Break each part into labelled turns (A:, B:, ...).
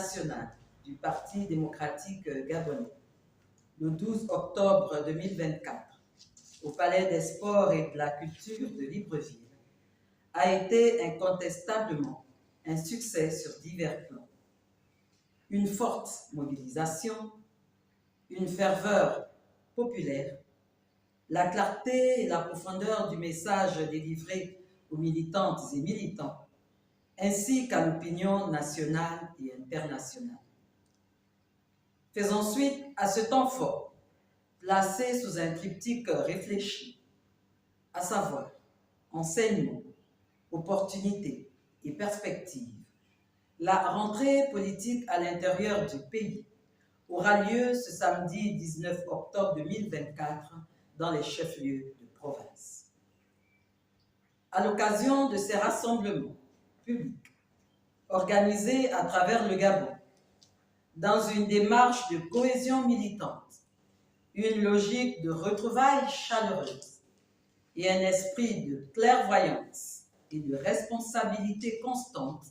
A: national du Parti démocratique gabonais, le 12 octobre 2024, au Palais des Sports et de la Culture de Libreville, a été incontestablement un succès sur divers plans. Une forte mobilisation, une ferveur populaire, la clarté et la profondeur du message délivré aux militantes et militants, ainsi qu'à l'opinion nationale et internationale. Faisons suite à ce temps fort, placé sous un triptyque réfléchi, à savoir enseignement, opportunités et perspectives. La rentrée politique à l'intérieur du pays aura lieu ce samedi 19 octobre 2024 dans les chefs-lieux de province. À l'occasion de ces rassemblements publics organisés à travers le Gabon, dans une démarche de cohésion militante, une logique de retrouvailles chaleureuses et un esprit de clairvoyance et de responsabilité constante,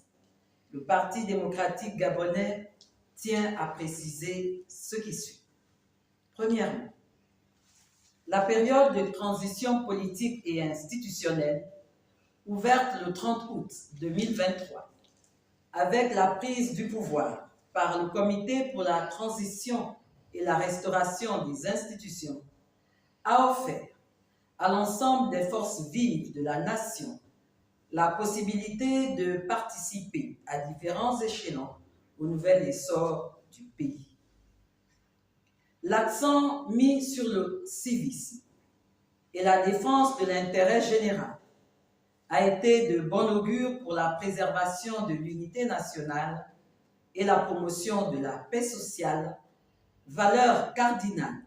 A: le Parti démocratique gabonais tient à préciser ce qui suit. Premièrement, la période de transition politique et institutionnelle, ouverte le 30 août 2023, avec la prise du pouvoir par le Comité pour la transition et la restauration des institutions, a offert à l'ensemble des forces vives de la nation la possibilité de participer à différents échelons au nouvel essor du pays. L'accent mis sur le civisme et la défense de l'intérêt général a été de bon augure pour la préservation de l'unité nationale et la promotion de la paix sociale, valeur cardinale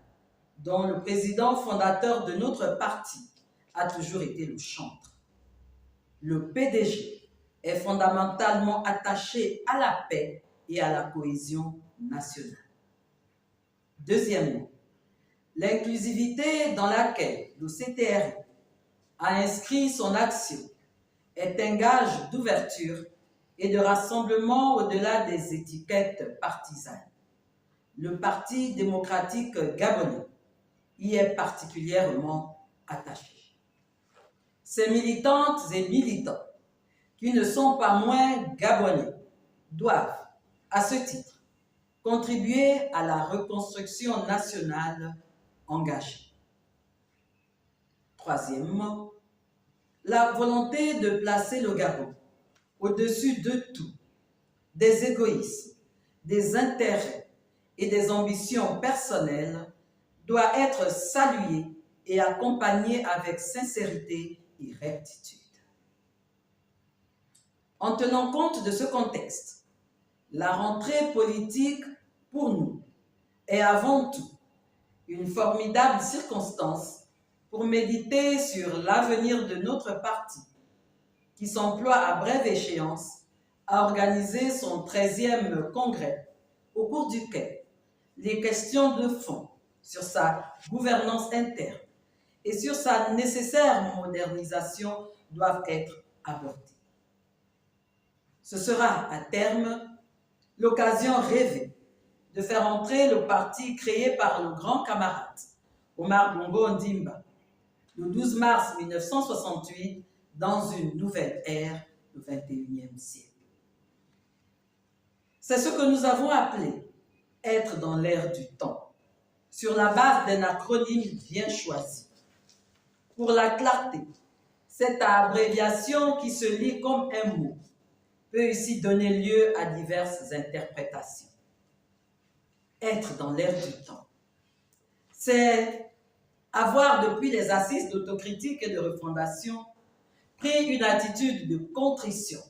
A: dont le président fondateur de notre parti a toujours été le chantre. Le PDG est fondamentalement attaché à la paix et à la cohésion nationale. Deuxièmement, l'inclusivité dans laquelle le CTRI a inscrit son action est un gage d'ouverture et de rassemblement au-delà des étiquettes partisanes. Le Parti démocratique gabonais y est particulièrement attaché. Ces militantes et militants, qui ne sont pas moins gabonais, doivent, à ce titre, contribuer à la reconstruction nationale engagée. Troisièmement, la volonté de placer le Gabon au-dessus de tout, des égoïsmes, des intérêts et des ambitions personnelles doit être saluée et accompagnée avec sincérité et rectitude. En tenant compte de ce contexte, la rentrée politique, pour nous, est avant tout une formidable circonstance pour méditer sur l'avenir de notre parti, qui s'emploie à brève échéance à organiser son 13e congrès, au cours duquel les questions de fond sur sa gouvernance interne et sur sa nécessaire modernisation doivent être abordées. Ce sera, à terme, l'occasion rêvée de faire entrer le parti créé par le grand camarade Omar Bongo Ondimba le 12 mars 1968 dans une nouvelle ère du XXIe siècle. C'est ce que nous avons appelé être dans l'ère du temps, sur la base d'un acronyme bien choisi. Pour la clarté, cette abréviation qui se lit comme un mot peut ici donner lieu à diverses interprétations. Être dans l'ère du temps, c'est avoir, depuis les assises d'autocritique et de refondation, pris une attitude de contrition,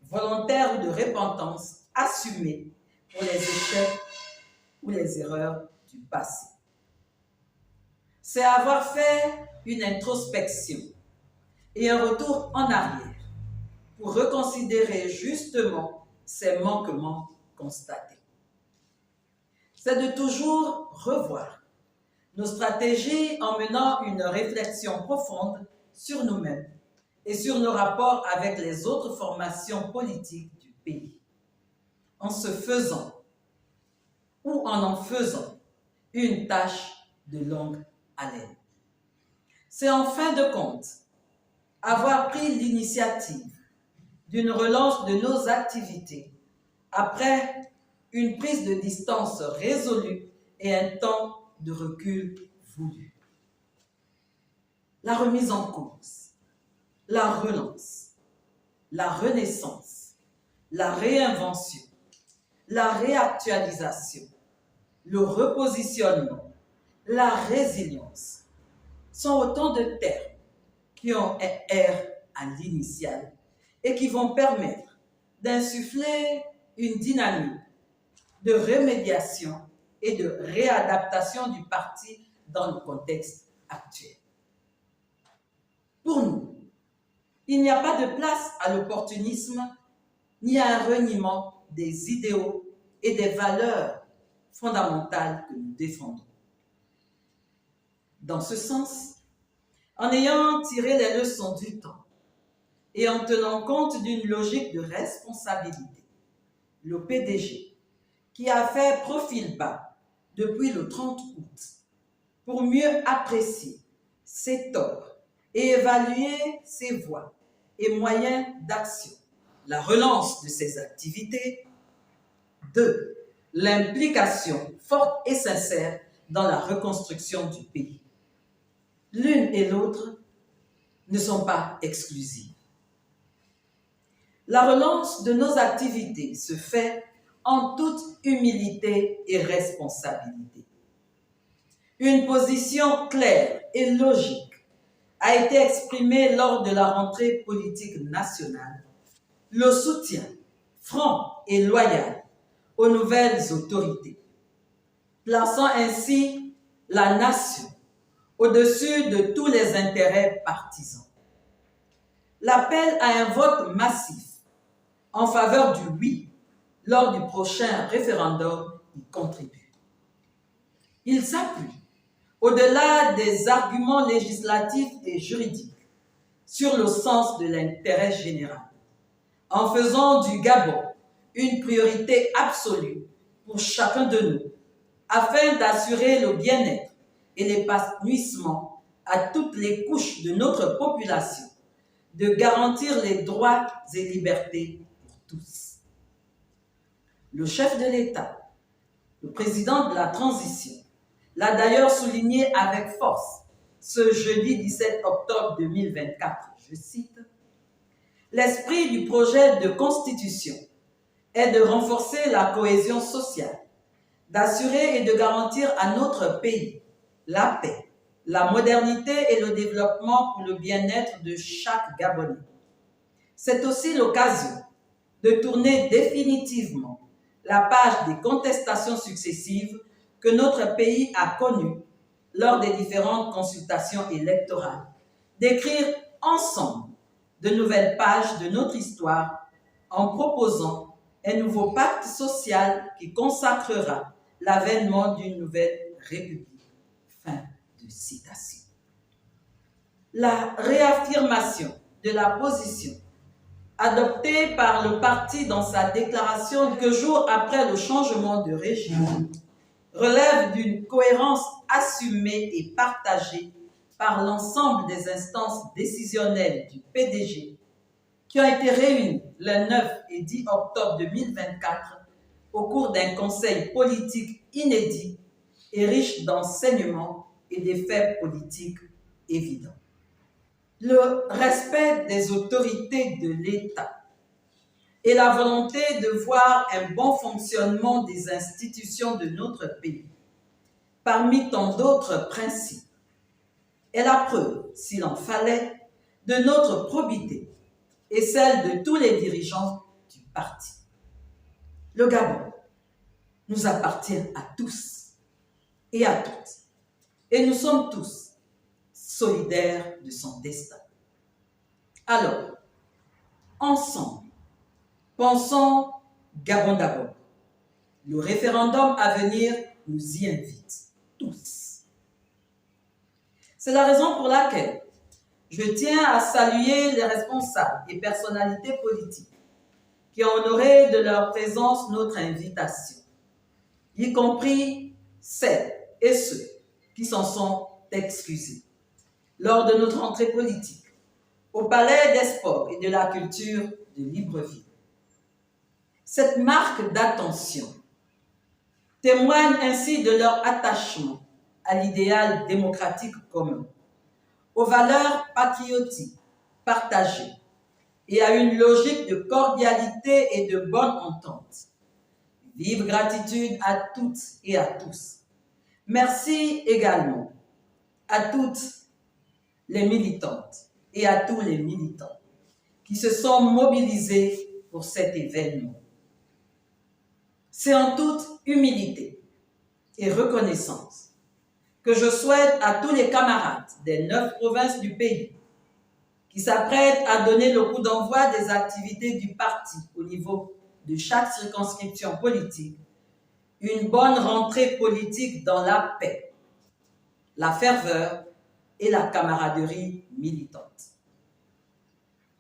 A: volontaire ou de repentance, assumée pour les échecs ou les erreurs du passé. C'est avoir fait une introspection et un retour en arrière pour reconsidérer justement ces manquements constatés. C'est de toujours revoir nos stratégies en menant une réflexion profonde sur nous-mêmes et sur nos rapports avec les autres formations politiques du pays. en se faisant ou en faisant une tâche de longue haleine. C'est en fin de compte avoir pris l'initiative d'une relance de nos activités après une prise de distance résolue et un temps de recul voulu. La remise en cause, la relance, la renaissance, la réinvention, la réactualisation, le repositionnement, la résilience sont autant de termes qui ont un R à l'initiale et qui vont permettre d'insuffler une dynamique de remédiation et de réadaptation du parti dans le contexte actuel. Pour nous, il n'y a pas de place à l'opportunisme ni à un reniement des idéaux et des valeurs fondamentales que nous défendons. Dans ce sens, en ayant tiré les leçons du temps et en tenant compte d'une logique de responsabilité, le PDG, qui a fait profil bas depuis le 30 août pour mieux apprécier ses torts et évaluer ses voies et moyens d'action, la relance de ses activités. 2. L'implication forte et sincère dans la reconstruction du pays. L'une et l'autre ne sont pas exclusives. La relance de nos activités se fait en toute humilité et responsabilité. Une position claire et logique a été exprimée lors de la rentrée politique nationale, le soutien franc et loyal aux nouvelles autorités, plaçant ainsi la nation au-dessus de tous les intérêts partisans. L'appel à un vote massif en faveur du oui lors du prochain référendum y contribue. Il s'appuie, au-delà des arguments législatifs et juridiques, sur le sens de l'intérêt général, en faisant du Gabon une priorité absolue pour chacun de nous, afin d'assurer le bien-être et l'épanouissement à toutes les couches de notre population, de garantir les droits et libertés pour tous. Le chef de l'État, le président de la transition, l'a d'ailleurs souligné avec force ce jeudi 17 octobre 2024, je cite, « L'esprit du projet de constitution est de renforcer la cohésion sociale, d'assurer et de garantir à notre pays la paix, la modernité et le développement pour le bien-être de chaque Gabonais. C'est aussi l'occasion de tourner définitivement la page des contestations successives que notre pays a connues lors des différentes consultations électorales, d'écrire ensemble de nouvelles pages de notre histoire en proposant un nouveau pacte social qui consacrera l'avènement d'une nouvelle République. » Fin de citation. La réaffirmation de la position adoptée par le parti dans sa déclaration quelques jours après le changement de régime relève d'une cohérence assumée et partagée par l'ensemble des instances décisionnelles du PDG qui ont été réunies le 9 et 10 octobre 2024 au cours d'un conseil politique inédit et riche d'enseignements et d'effets politiques évidents. Le respect des autorités de l'État et la volonté de voir un bon fonctionnement des institutions de notre pays, parmi tant d'autres principes, est la preuve, s'il en fallait, de notre probité et celle de tous les dirigeants du parti. Le Gabon nous appartient à tous et à toutes, et nous sommes tous solidaires de son destin. Alors, ensemble, pensons Gabon d'abord. Le référendum à venir nous y invite, tous. C'est la raison pour laquelle je tiens à saluer les responsables et personnalités politiques qui ont honoré de leur présence notre invitation, y compris celles et ceux qui s'en sont excusés lors de notre entrée politique au Palais des Sports et de la Culture de Libreville. Cette marque d'attention témoigne ainsi de leur attachement à l'idéal démocratique commun, aux valeurs patriotiques partagées et à une logique de cordialité et de bonne entente. Vive gratitude à toutes et à tous. Merci également à toutes les militantes et à tous les militants qui se sont mobilisés pour cet événement. C'est en toute humilité et reconnaissance que je souhaite à tous les camarades des 9 provinces du pays qui s'apprêtent à donner le coup d'envoi des activités du parti au niveau de chaque circonscription politique, une bonne rentrée politique dans la paix, la ferveur et la camaraderie militante.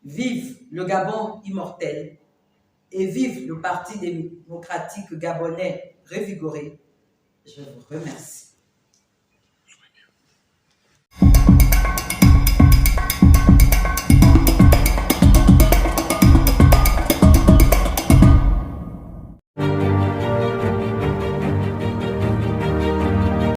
A: Vive le Gabon immortel et vive le Parti démocratique gabonais revigoré. Je vous remercie.